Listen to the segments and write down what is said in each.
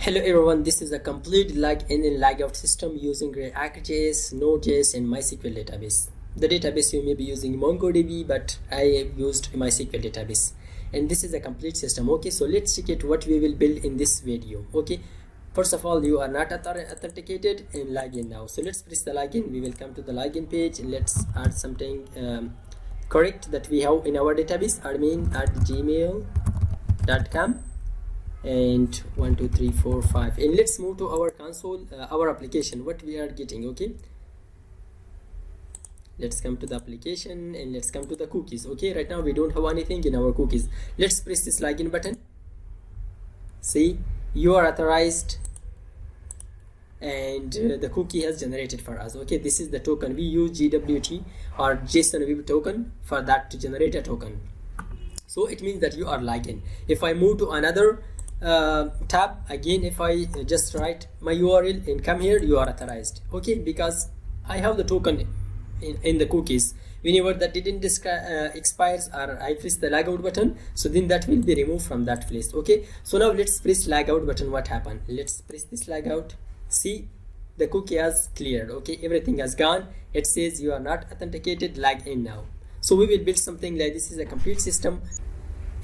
Hello everyone, this is a complete login and logout system using React.js, Node.js and MySQL database. The database you may be using MongoDB, but I have used MySQL database. And this is a complete system. Okay, so let's check it what we will build in this video. Okay, first of all, you are not authenticated and login now. So let's press the login. We will come to the login page and let's add something correct that we have in our database, admin@gmail.com. and 1 2 3 4 5, and let's move to our console, our application, what we are getting. Okay, let's come to the application and let's come to the cookies. Okay, right now we don't have anything in our cookies. Let's press this login button. See, you are authorized and the cookie has generated for us. Okay, this is the token. We use JWT or Jsonwebtoken for that to generate a token. So it means that you are login. If I move to another tab again, if I just write my URL and come here, you are authorized. Okay, because I have the token in the cookies. Whenever that didn't expires or I press the logout button, so then that will be removed from that place. Okay, so now let's press logout button. What happened? Let's press this logout. See, the cookie has cleared. Okay, everything has gone. It says you are not authenticated, log in now. So we will build something like this. Is a complete system.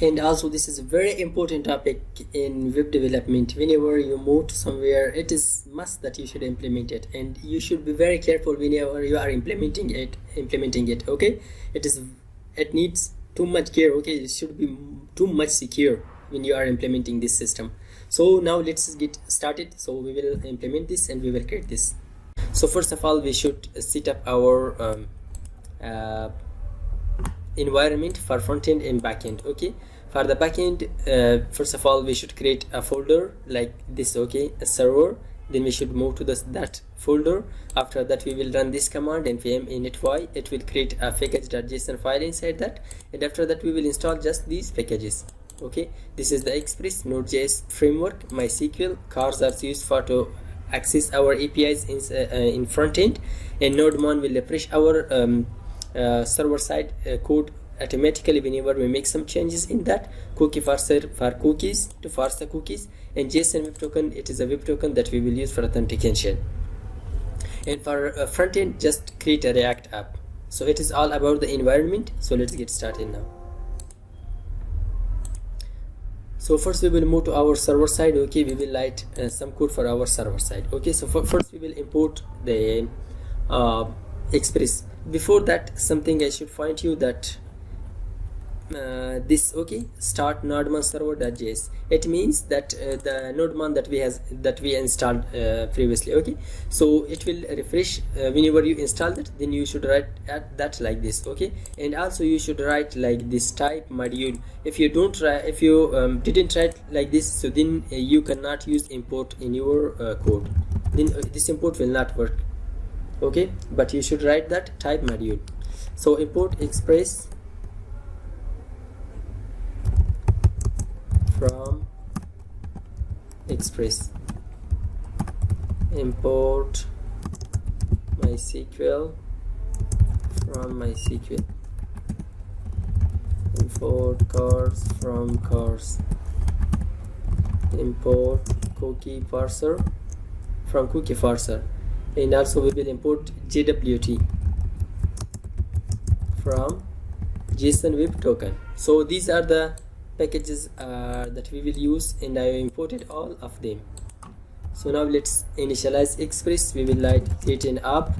And also this is a very important topic in web development. Whenever you move to somewhere, it is must that you should implement it, and you should be very careful whenever you are implementing it. Okay, it needs too much care. Okay, it should be too much secure when you are implementing this system. So now let's get started. So we will implement this and we will create this. So first of all, we should set up our environment for front-end and back-end. Okay, for the back-end, first of all we should create a folder like this. Okay, a server. Then we should move to that folder. After that we will run this command npm initY. It will create a package.json file inside that, and after that we will install just these packages. Okay, this is the Express, Node.js framework, MySQL. Cars are used for to access our APIs in front-end, and NodeMon will refresh our server-side code automatically whenever we make some changes in that. Cookie parser for cookies to parse the cookies, and Jsonwebtoken, it is a web token that we will use for authentication. And for front end, just create a React app. So it is all about the environment. So let's get started now. So first we will move to our server side. Okay, we will write some code for our server side. Okay, so first we will import the Express. Before that, something I should point you that this, okay, start nodemon server.js. It means that the nodemon that we installed previously. Okay, so it will refresh whenever you install that. Then you should write that like this. Okay, and also you should write like this type module. If you don't write, if you didn't write like this, so then you cannot use import in your code. Then this import will not work. Okay, but you should write that type module. So import Express from Express, import MySQL from MySQL, import cars from cars, import cookie parser from cookie parser, and also we will import JWT from Jsonwebtoken. So these are the packages that we will use, and I imported all of them. So now let's initialize Express. We will write create an app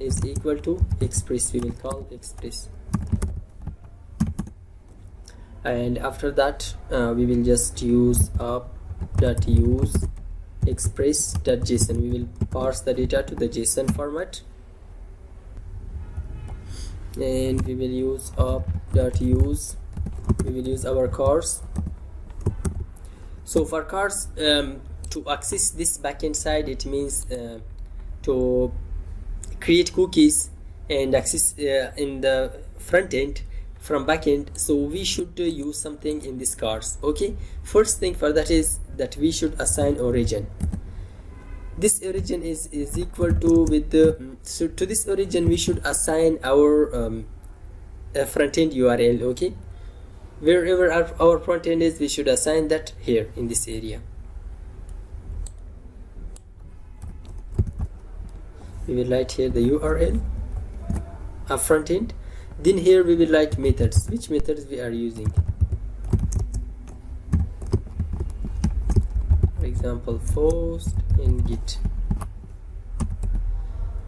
is equal to Express. We will call Express, and after that we will just use app.use express.json. We will parse the data to the JSON format, and we will use app.use. We will use our cars. So for cars, to access this backend side, it means to create cookies and access in the front end from backend. So we should use something in these cars. Okay, first thing for that is that we should assign origin. This origin is equal to with the so to this origin we should assign our front end URL. Okay, wherever our front end is, we should assign that here in this area. we will write here the URL, a front end. Then here we will write methods, which methods we are using. For example, post and get.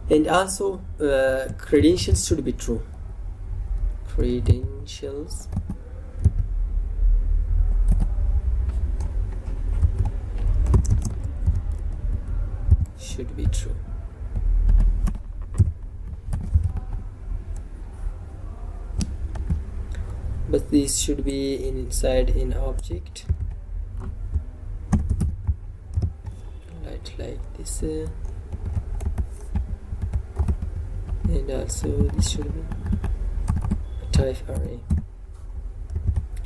And also credentials should be true. Credentials should be true. But these should be inside in object, like this, and also this should be a type array.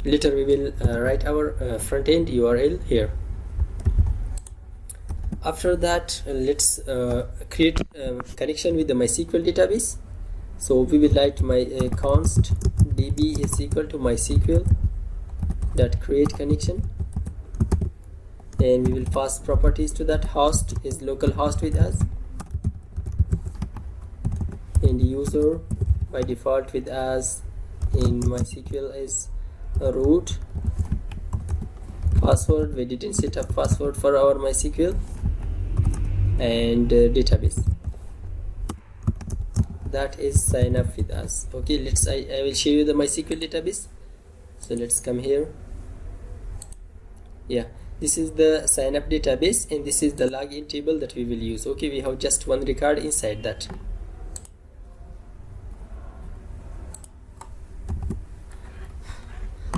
Later we will write our front end URL here. After that, let's create a connection with the MySQL database. So we will write my const db is equal to MySQL dot create connection, and we will pass properties to that. Host is local host with us, and user by default with us in MySQL is root. Password, we didn't set up password for our MySQL, and database, that is sign up with us. Okay, I will show you the MySQL database. So let's come here. Yeah, this is the sign up database, and this is the login table that we will use. Okay, we have just one record inside that.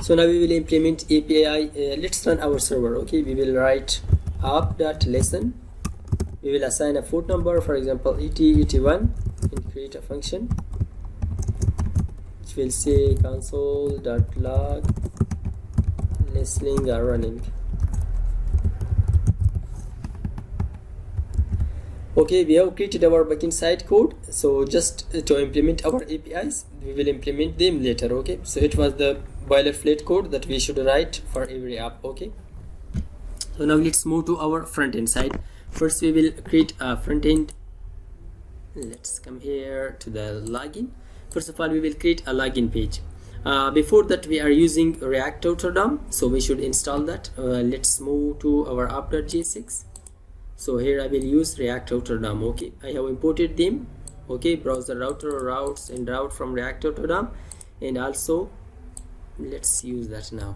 So now we will implement API. Let's run our server. Okay, we will write app.lesson. We will assign a port number, for example ET81, and create a function which will say console.log listening are running. Okay, we have created our backend side code. So just to implement our APIs, we will implement them later. Okay, so it was the boilerplate code that we should write for every app. Okay, so now let's move to our front end side. First we will create a front end. Let's come here to the login. First of all, we will create a login page. Before that, we are using React Outer DOM, so we should install that. Let's move to our app.jsx. So here I will use React Outer DOM. Okay, I have imported them. Okay, browser router, routes, and route from React Outer DOM, and also let's use that now.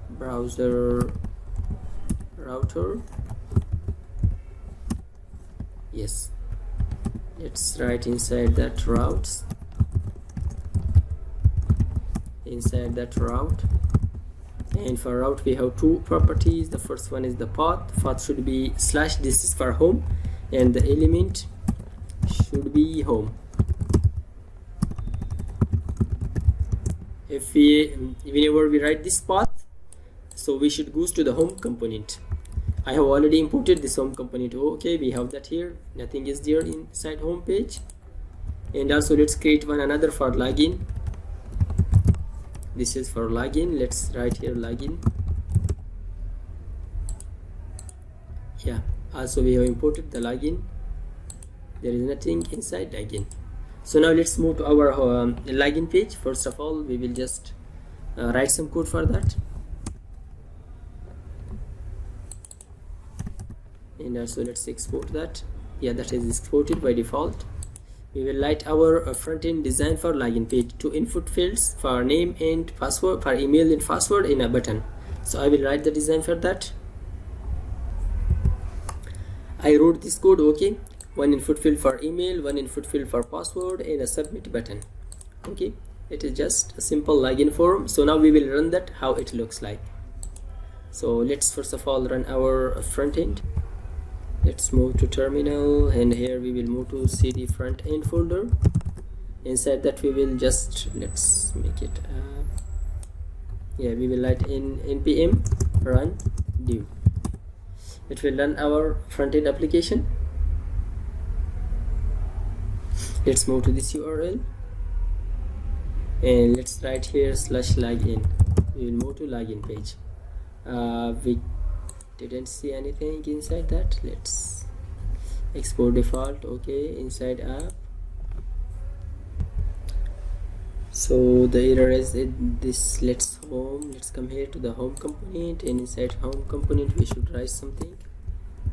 Browser router. Yes, let's write inside that routes, inside that route. And for route we have two properties. The first one is the path should be slash, this is for home, and the element should be home. If whenever we write this path, so we should go to the home component. I have already imported this home component. Okay, we have that here. Nothing is there inside home page. And also let's create another for login. This is for login. Let's write here login. Yeah, also we have imported the login. There is nothing inside login. So now let's move to our login page. First of all, we will just write some code for that. And also let's export that. Yeah, that is exported by default. We will write our front-end design for login page. Two input fields for name and password, for email and password, in a button. So I will write the design for that. I wrote this code. Okay, one input field for email, one input field for password, and a submit button. Okay, it is just a simple login form. So now we will run that, how it looks like. So let's first of all run our front end. Let's move to terminal, and here we will move to cd front end folder. Inside that we will just, let's make it yeah, we will write in npm run do. It will run our front end application. Let's move to this URL, and let's write here /login. We will move to login page. We didn't see anything inside that. Let's export default. Okay, inside app. So the error is this. Let's come here to the home component, and inside home component we should write something.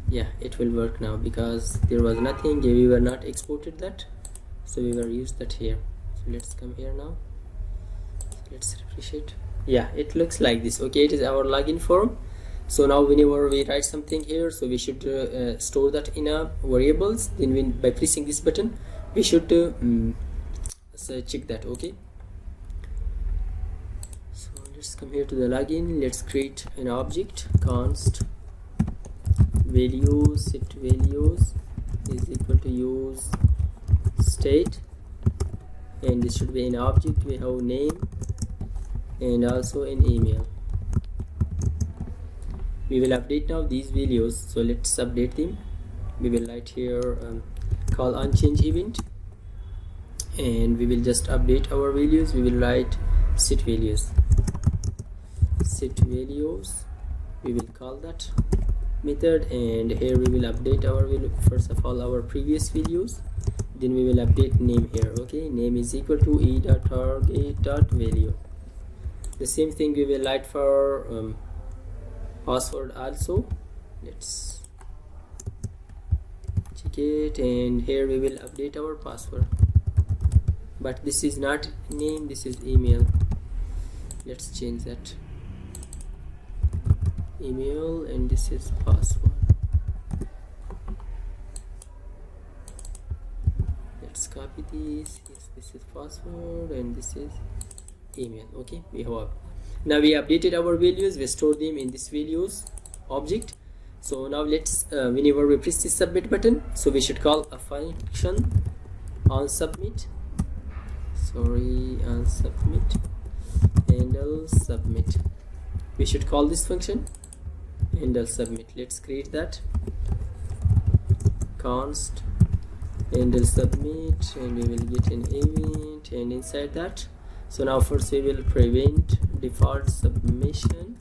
Yeah, it will work now because there was nothing, we were not exported that, so we were used that here. So let's come here now, let's refresh it. Yeah, it looks like this. Okay, it is our login form. So now whenever we write something here, so we should store that in a variables. Then by pressing this button we should so check that. Okay, so let's come here to the login. Let's create an object, const values, set values is equal to use state, and this should be an object. We have name and also an email. We will update now these values, so let's update them. We will write here call unchange event, and we will just update our values. We will write set values, we will call that method, and here we will update our value. First of all, our previous values, then we will update name here. Okay, name is equal to e.target.value. The same thing we will write for password also. Let's check it, and here we will update our password, but this is not name, this is email. Let's change that, email, and this is password. Let's copy this. Yes, this is password and this is email. Okay, we have now we updated our values, we store them in this values object. So now let's whenever we press this submit button, so we should call a function on submit, handle submit. We should call this function handle submit. Let's create that, const handle submit, and we will get an event, and inside that, so now first we will prevent default submission.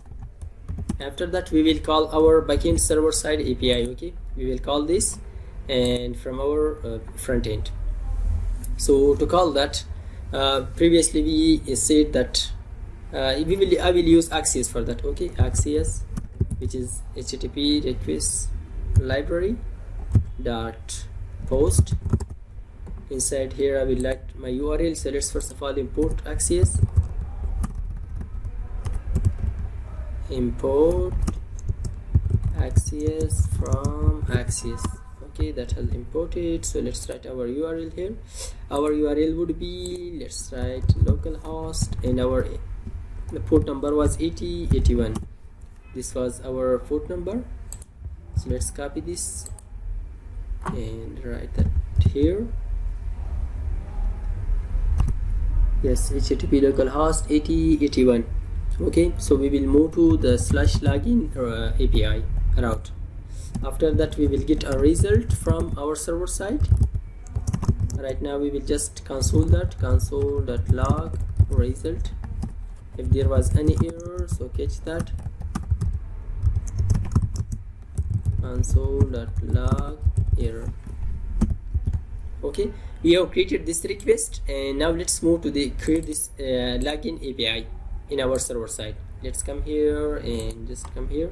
After that we will call our backend server side API. Okay, we will call this, and from our front end. So to call that, previously we said that I will use Axios for that. Okay, Axios, which is HTTP request library dot post. Inside here I will write my URL. So let's first of all import Axios, import Axios from Axios. Okay, that has imported. So let's write our URL here. Our URL would be, let's write localhost, and our the port number was 8081. This was our port number. So let's copy this and write that here. Yes, HTTP localhost 8081. Okay, so we will move to the /login API route. After that we will get a result from our server side. Right now we will just console that, console.log result. If there was any error, so catch that, console.log error. Okay, we have created this request, and now let's move to the create this login API in our server side. Let's come here and just come here.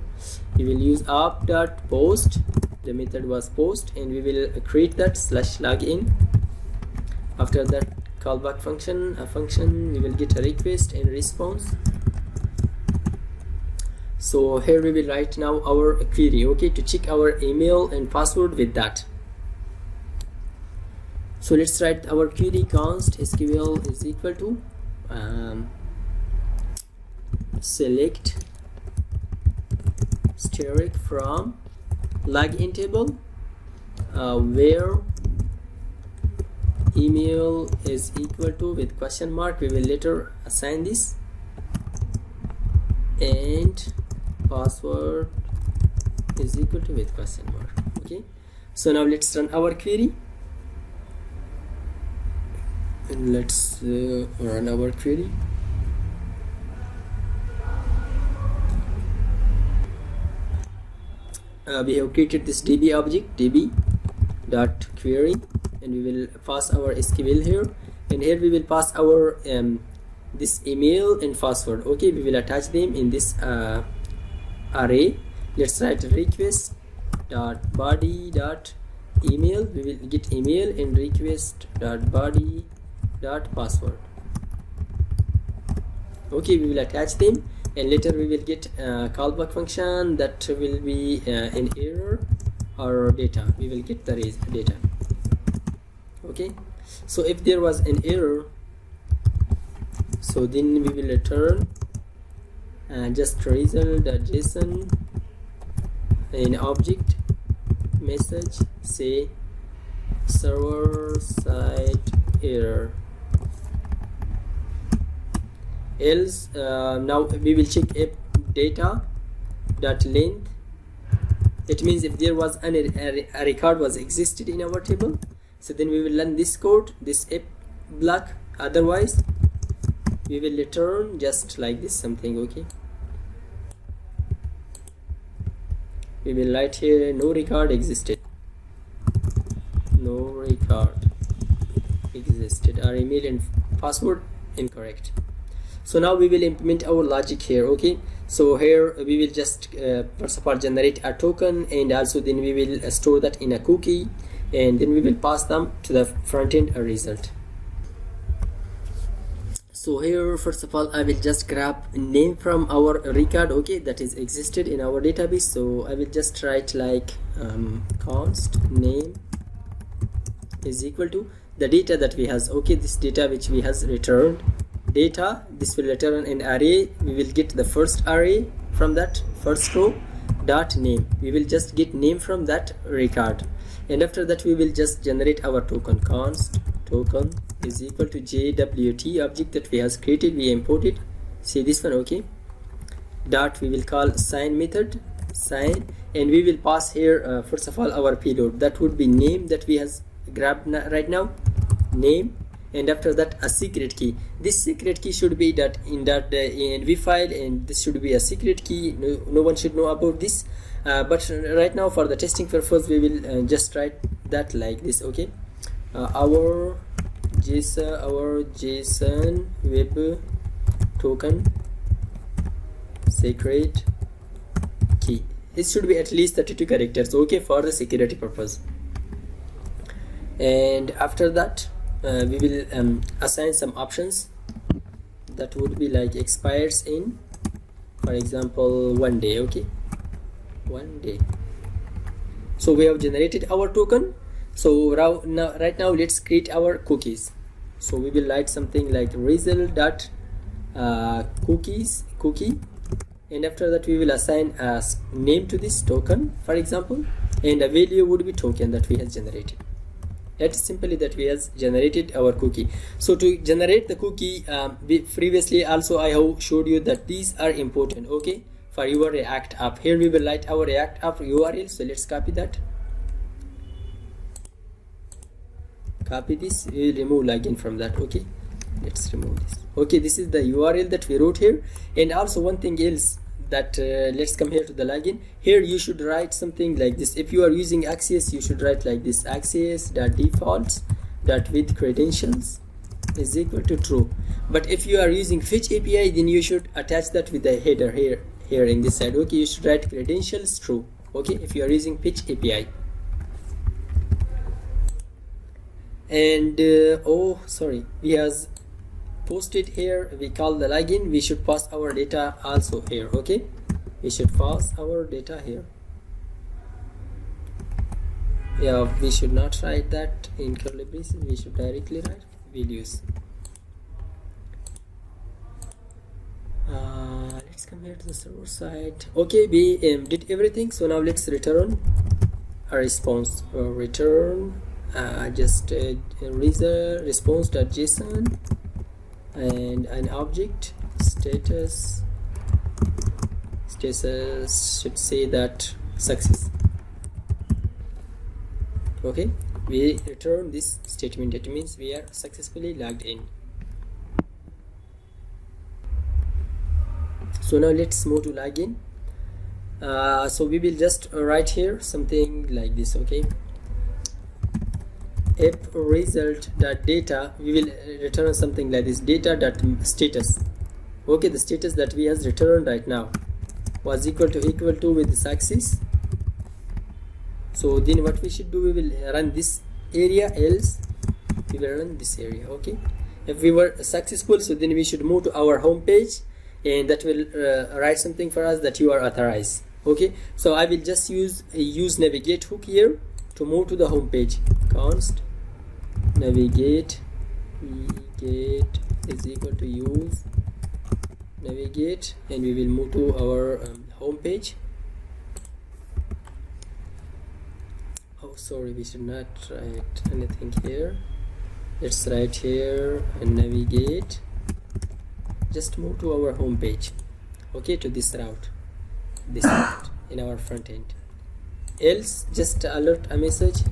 We will use app.post. The method was post, and we will create that /login. After that, callback function, a function, we will get a request and response. So here we will write now our query. Okay, to check our email and password with that. So let's write our query, const SQL is equal to select steric from login table where email is equal to with question mark. We will later assign this, and password is equal to with question mark. Okay, so now let's run our query, and let's run our query. We have created this DB object, DB, dot query, and we will pass our SQL here, and here we will pass our this email and password. Okay, we will attach them in this array. Let's write request dot body dot email. We will get email and request dot body dot password. Okay, we will attach them, and later we will get a callback function that will be an error or data. We will get the data. Okay, so if there was an error, so then we will return just result.json, an object message say server side error. Else now we will check if data dot length. It means if there was a record was existed in our table, so then we will run this code, this if block. Otherwise we will return just like this something. Okay, we will write here no record existed, no record existed, our email and password incorrect. So now we will implement our logic here. Okay, so here we will just first of all generate a token, and also then we will store that in a cookie, and then we will pass them to the front end result. So here first of all I will just grab a name from our record, okay, that is existed in our database. So I will just write like const name is equal to the data that we has. Okay, this data which we has returned data, this will return an array. We will get the first array from that first row dot name. We will just get name from that record, and after that we will just generate our token. Const token is equal to JWT object that we has created, we imported. See this one. Okay, dot we will call sign method, sign, and we will pass here first of all our payload, that would be name that we has grabbed right now, name, and after that a secret key. This secret key should be that in that env file, and this should be a secret key. No one should know about this, but right now for the testing purpose we will just write that like this. Okay, our JSON web token secret key, it should be at least 32 characters. Okay, for the security purpose. And after that we will assign some options that would be like expires in, for example, 1 day. Okay, 1 day. So we have generated our token. So right now let's create our cookies. So we will write something like result dot cookie, and after that we will assign a name to this token, for example, and a value would be token that we have generated. That's simply that we has generated our cookie. So to generate the cookie, previously also I have showed you that these are important. Okay, for your React app. Here we will write our React app URL. So let's copy that. Copy this. We will remove login from that. Okay, let's remove this. Okay, this is the URL that we wrote here. And also one thing else that let's come here to the login. Here you should write something like this. If you are using Access, you should write like this: access.defaults.with credentials is equal to true. But if you are using Fetch API, then you should attach that with the header here in this side. Okay, you should write credentials true. Okay, if you are using Fetch API. And oh sorry, we has posted here, we call the login. We should pass our data also here. Okay, we should pass our data here. Yeah, we should not write that in curly braces, we should directly write values. Let's come here to the server side. Okay, we did everything. So now let's return a response. Return just response.json and an object status should say that success. Okay, we return this statement. It means we are successfully logged in. So now let's move to login. So we will just write here something like this. Okay, if result.data, we will return something like this, data.status. Okay, the status that we has returned right now was equal to with this axis. So then what we should do, we will run this area, else we will run this area. Okay, if we were successful, so then we should move to our home page, and that will write something for us that you are authorized. Okay, so I will just use navigate hook here to move to the home page. Const navigate is equal to use navigate, and we will move to our home page. Oh, sorry, we should not write anything here. Let's write here and navigate. Just move to our home page. Okay, to this route in our front end. Else, just alert a message.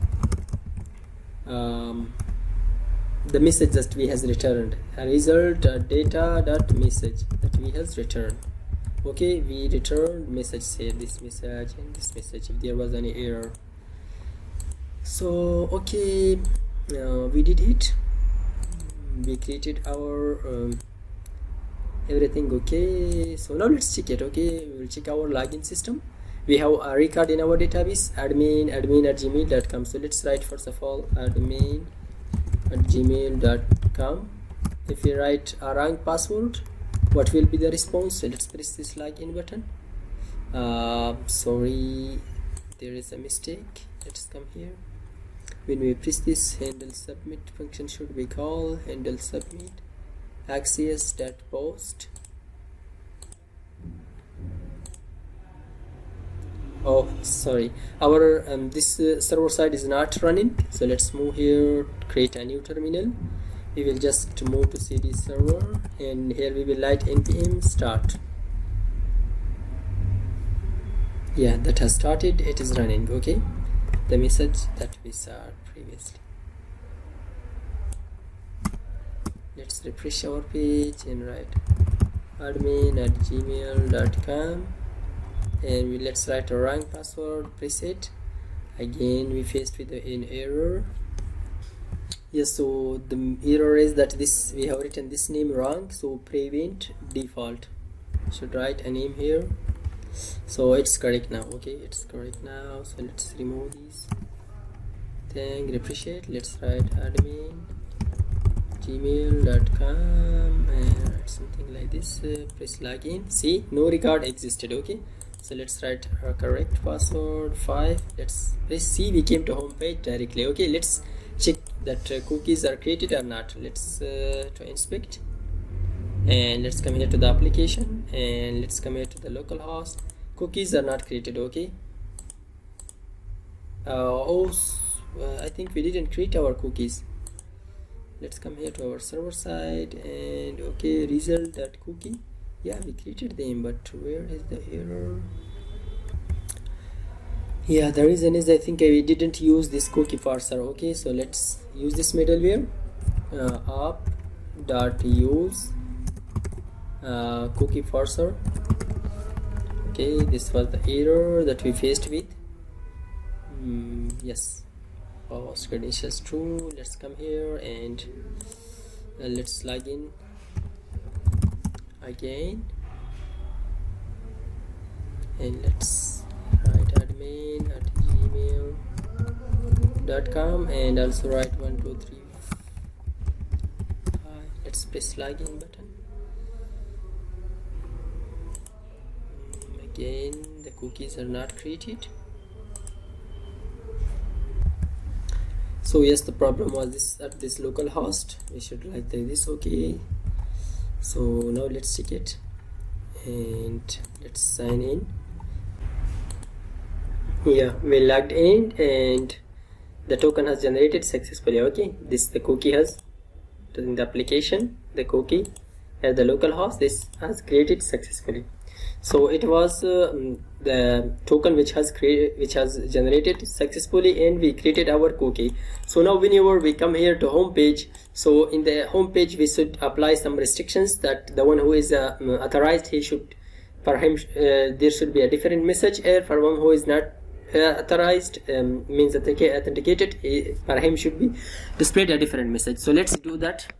The message that we has returned, a result data.message that we has returned. Okay, we returned message, say this message and this message if there was any error. So okay, we did it. We created our everything. Okay, so now let's check it. Okay, we will check our login system. We have a record in our database, admin@gmail.com. so let's write first of all admin@gmail.com. if we write a wrong password, what will be the response? So let's press this login button. Sorry, there is a mistake. Let's come here. When we press this, handle submit function should be called handle submit access.post. Oh, sorry, our this server side is not running, so let's move here, create a new terminal. We will just move to cd server, and here we will write npm start. Yeah, that has started, it is running. Okay, the message that we saw previously. Let's refresh our page and write admin@gmail.com, and let's write a wrong password, press it again. We faced with an error. Yes, so the error is that this we have written this name wrong, so prevent default should write a name here. So it's correct now. Okay, it's correct now. So let's remove these thing, refresh it. Let's write admin@gmail.com and write something like this. Press login. See, no record existed. Okay, so let's write our correct password 5. Let's press C. We came to home page directly. Okay, let's check that cookies are created or not. Let's to inspect, and let's come here to the application, and let's come here to the localhost. Cookies are not created. Okay, I think we didn't create our cookies. Let's come here to our server side, and okay, result.cookie. Yeah, we created them, but where is the error? Yeah, the reason is I think we didn't use this cookie parser. Okay, so let's use this middleware app.use cookie parser. Okay, this was the error that we faced with. Yes, post credentials true. Let's come here and let's log in again, and let's write admin@gmail.com and also write 1 2 3 5. Let's press login button. Again, the cookies are not created. So yes, the problem was this at this local host. We should write this. Okay, so now let's check it, and let's sign in. Yeah, we logged in, and the token has generated successfully. Okay, this the cookie has in the application, the cookie at the local host, this has created successfully. So it was the token which has generated successfully, and we created our cookie. So now whenever we come here to home page, so in the home page we should apply some restrictions that the one who is authorized, he should, for him there should be a different message here. For one who is not authorized means authenticated, for him should be displayed a different message. So let's do that.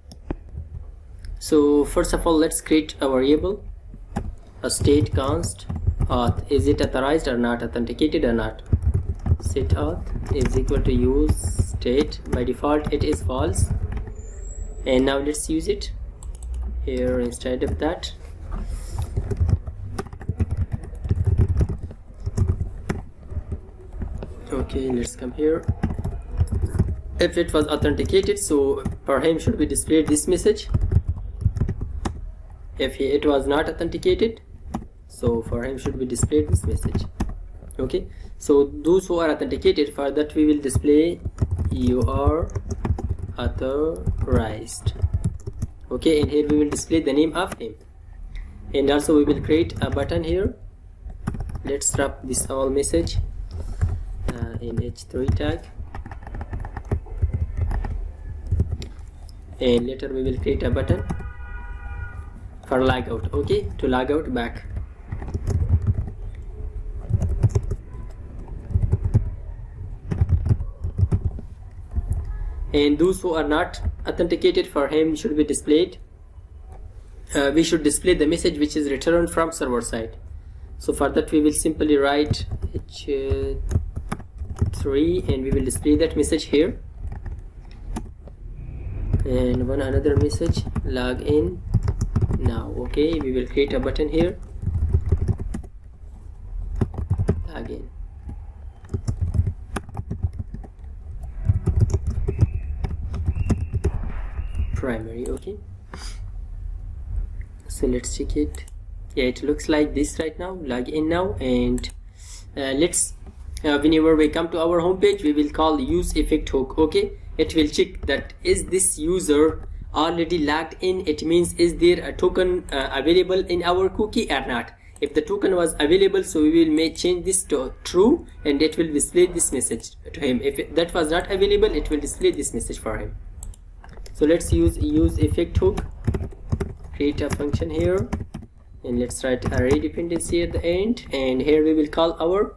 So first of all, let's create a variable, a state const auth. Is it authorized or not, authenticated or not? Set auth is equal to use state. By default it is false, and now let's use it here instead of that. Okay, let's come here. If it was authenticated, so for him should be displayed this message. If it was not authenticated, so for him should be displayed this message. Okay, so those who are authenticated, for that we will display you are authorized. Okay, and here we will display the name of him, and also we will create a button here. Let's wrap this all message in h3 tag, and later we will create a button for logout. Okay, to log out back. And those who are not authenticated, for him should be displayed, we should display the message which is returned from server side. So for that we will simply write h3 and we will display that message here, and one another message, log in now. Okay, we will create a button here, log in. Primary. Okay, so let's check it. Yeah, it looks like this right now. Log in now, and let's whenever we come to our home page, we will call use effect hook. Okay, it will check that is this user already logged in. It means is there a token available in our cookie or not. If the token was available, so we will change this to true, and it will display this message to him. If that was not available, it will display this message for him. So let's use effect hook, create a function here, and let's write array dependency at the end, and here we will call our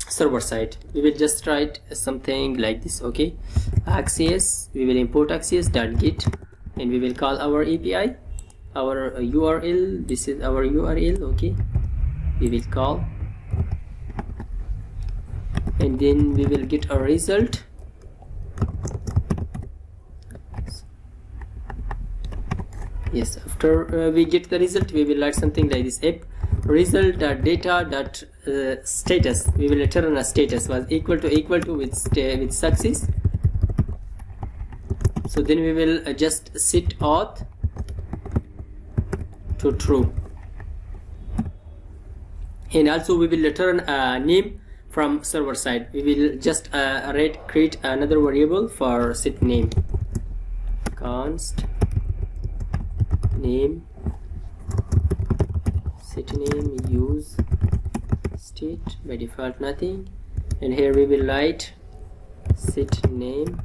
server side. We will just write something like this. Okay, access, we will import access.get, and we will call our API, our URL. This is our URL. Okay, we will call, and then we will get a result. Yes, after we get the result, we will write something like this: app result.data.status. We will return a status was equal to with success. So then we will just set auth to true, and also we will return a name from server side. We will just create another variable for set name, const name, set name, use state. By default nothing, and here we will write set name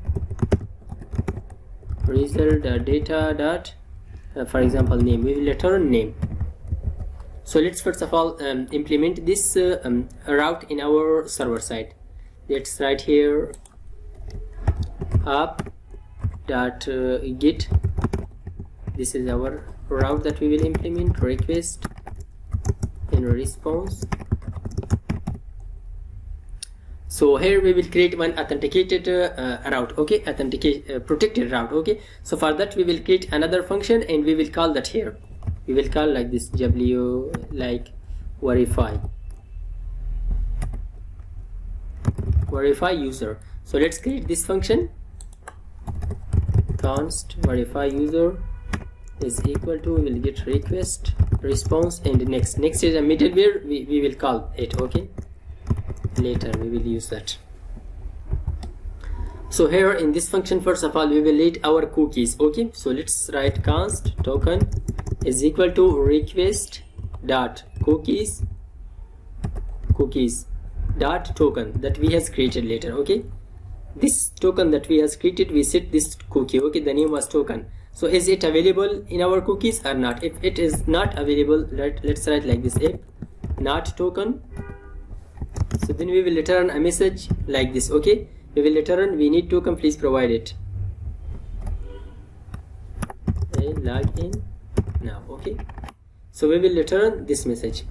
result.data. For example name, we will return name. So let's first of all implement this route in our server side. Let's write here app.get. This is our route that we will implement, request and response. So here we will create one authenticated route. Okay, protected route. Okay, so for that we will create another function, and we will call that here. We will call like this, verify user. So let's create this function, const verify user is equal to, we will get request response, and next is a middleware. We will call it. Okay, later we will use that. So here in this function, first of all we will read our cookies. Okay, so let's write const token is equal to request dot cookies dot token that we has created later. Okay, this token that we has created, we set this cookie. Okay, the name was token. So is it available in our cookies or not? If it is not available, let's write like this: if not token So then we will return a message like this. Okay, we will return we need token, please provide it. Okay, log in now. Okay, so we will return this message.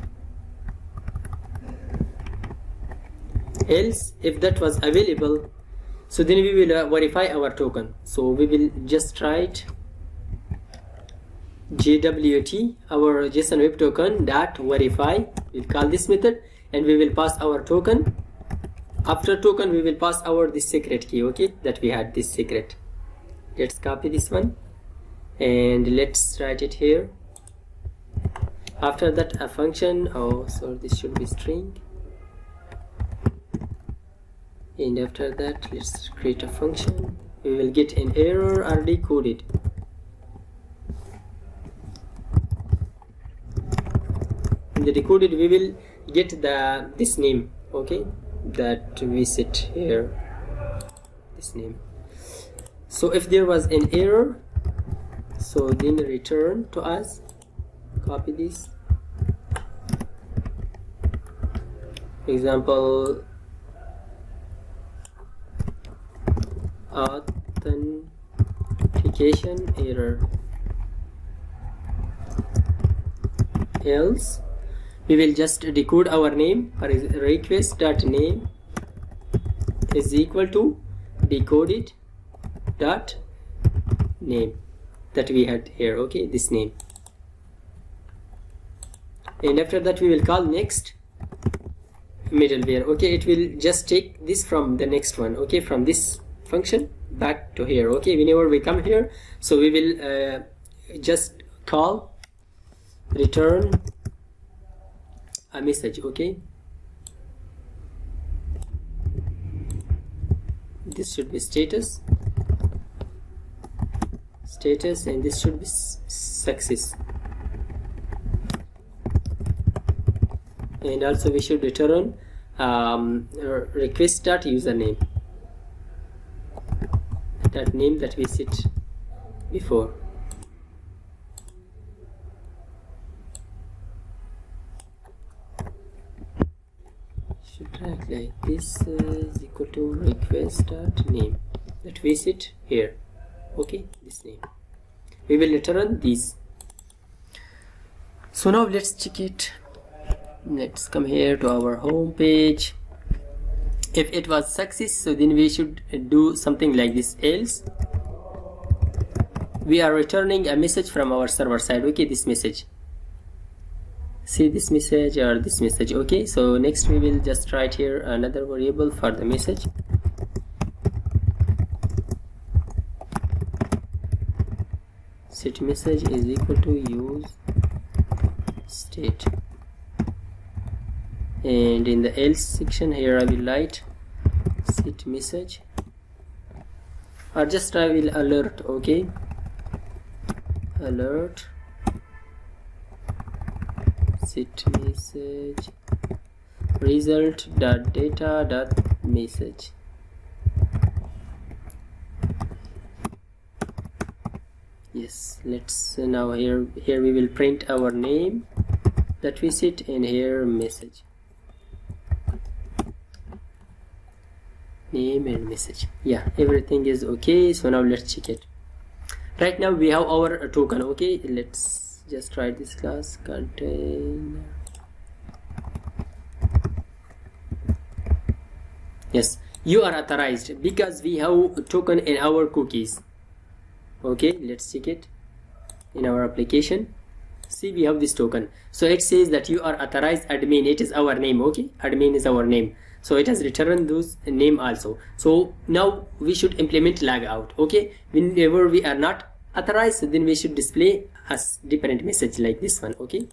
Else, if that was available, so then we will verify our token. So we will just write JWT, our JSON Web Token dot verify. We'll call this method and we will pass our token. After token we will pass our this secret key. Okay, that we had this secret. Let's copy this one and let's write it here. After that a function, oh so this should be string, and after that let's create a function. We will get an error or decoded. In the decoded we will get this name. Okay, that we set here, this name. So if there was an error, so then return to us. Copy this. Example, authentication error. Else we will just decode our name, or request.name is equal to decoded dot name that we had here. Okay, this name, and after that we will call next middleware. Okay, it will just take this from the next one. Okay, from this function back to here. Okay, whenever we come here, so we will just call return a message. Okay, this should be status, and this should be success, and also we should return request.username, that name that we set before. Like this is equal to request.name that we set here. Okay, this name. We will return these. So now let's check it. Let's come here to our home page. If it was success, so then we should do something like this. Else we are returning a message from our server side. Okay, this message. See this message or this message. Okay, so next we will just write here another variable for the message. Set message is equal to use state, and in the else section here I will write set message, or just I will alert. Okay, alert set message result.data.message. Yes, let's now here we will print our name that we set, and here message, name and message. Yeah, everything is okay. So now let's check it. Right now we have our token. Okay, let's just write this class container. Yes, you are authorized because we have a token in our cookies. Okay, let's check it in our application. See, we have this token, so it says that you are authorized admin. It is our name. Okay, admin is our name, so it has returned those name also. So now we should implement logout. Okay, whenever we are not authorized, then we should display a different message like this one. Okay,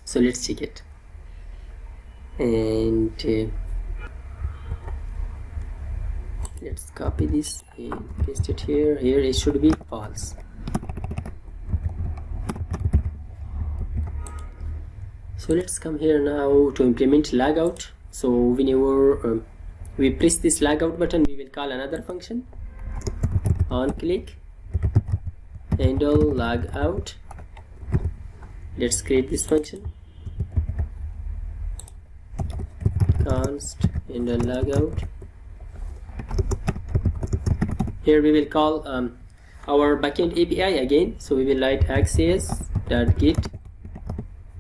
so let's check it, and let's copy this and paste it here. Here it should be false. So let's come here now to implement logout. So whenever we press this logout button, we will call another function on click handle logout. Let's create this function, const in the logout. Here we will call our backend API again. So we will write access.get.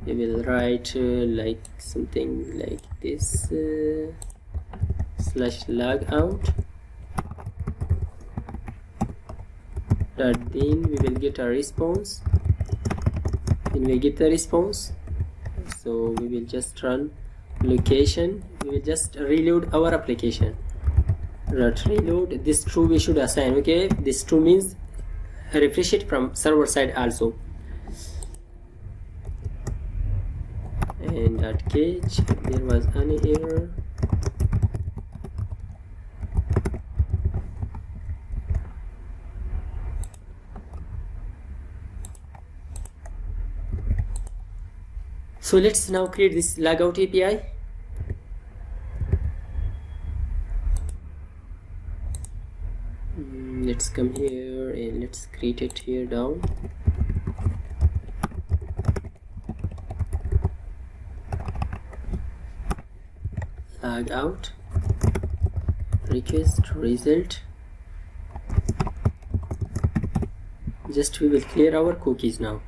We will write like something like this /logout. Then we will get a response. When we get the response, so we will just run location. We will just reload our application. Reload this true we should assign. Okay, this true means refresh it from server side also. And at catch, there was any error. So let's now create this logout API. Let's come here and let's create it here down. Logout request result. Just we will clear our cookies now.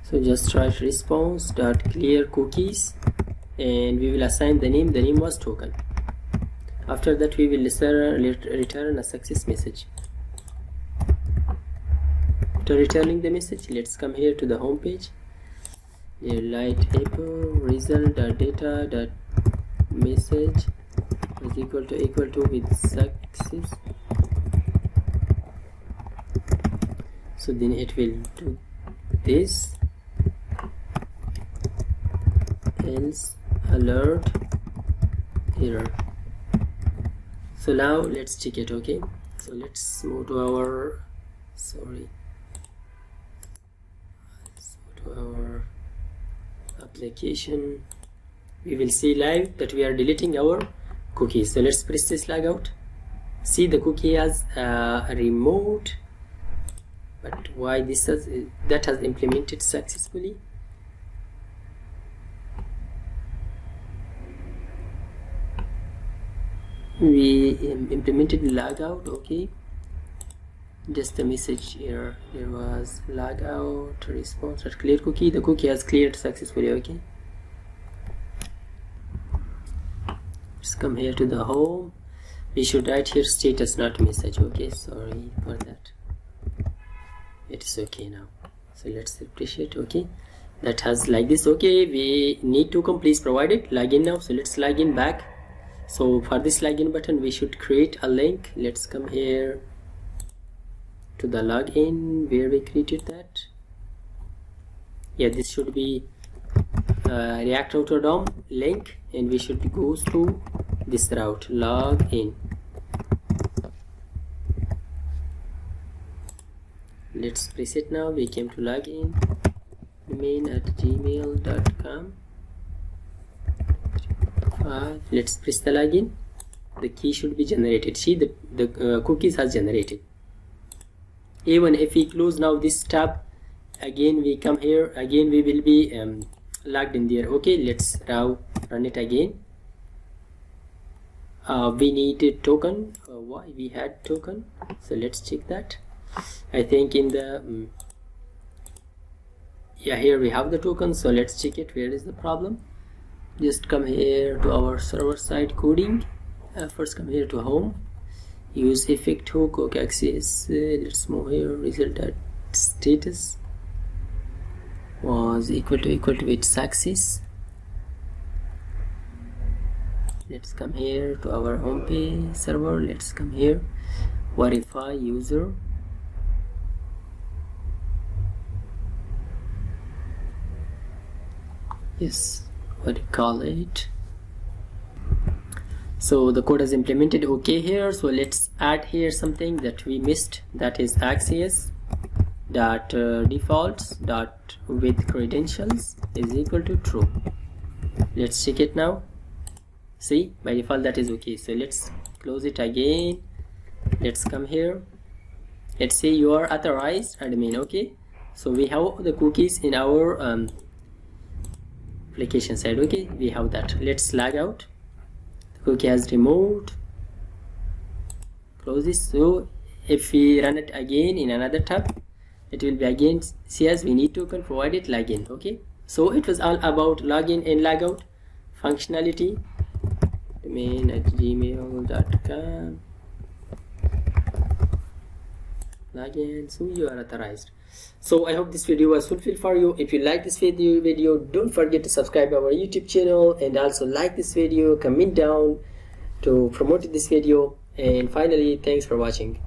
So just write response dot clear cookies, and we will assign the name. The name was token. After that we will return a success message. After returning the message, let's come here to the home page. You write echo result.data.message is equal to with success. So then it will do this, else alert error. So now let's check it. Okay, so let's move to our application. We will see live that we are deleting our cookies. So let's press this logout. See, the cookie has removed, but why this has implemented successfully. We implemented logout. Okay, just a message here. There was logout response at clear cookie. The cookie has cleared successfully. Okay, let's come here to the home. We should write here status, not message. Okay, sorry for that. It's okay now. So let's refresh it. Okay, that has like this. Okay, we need to please provide it login now. So let's log in back. So for this login button, we should create a link. Let's come here to the login where we created that. Yeah, this should be React Router DOM link, and we should go through this route, login. Let's press it now. We came to login, main@gmail.com. Let's press the login. The key should be generated. See, the cookies has generated. Even if we close now this tab, again we come here, again we will be logged in there. Okay, let's now run it again. We needed token. Why we had token? So let's check that. I think in the yeah, here we have the token. So let's check it. Where is the problem? Just come here to our server side coding. First come here to home, use effect hook access. Let's move here. Result.status was equal to its success. Let's come here to our home page server. Let's come here, verify user. Yes, what do you call it? So the code is implemented. Okay here. So let's add here something that we missed, that is access dot defaults dot with credentials is equal to true. Let's check it now. See, by default that is okay. So let's close it again. Let's come here. Let's say you are authorized admin. Okay, so we have the cookies in our application side. Okay, we have that. Let's log out. The cookie has removed. Close this. So if we run it again in another tab, it will be again says we need token provided login. Okay, so it was all about login and logout functionality. Domain@gmail.com. Login, so you are authorized. So I hope this video was fulfilled for you. If you like this video, don't forget to subscribe our YouTube channel and also like this video, comment down to promote this video, and finally thanks for watching.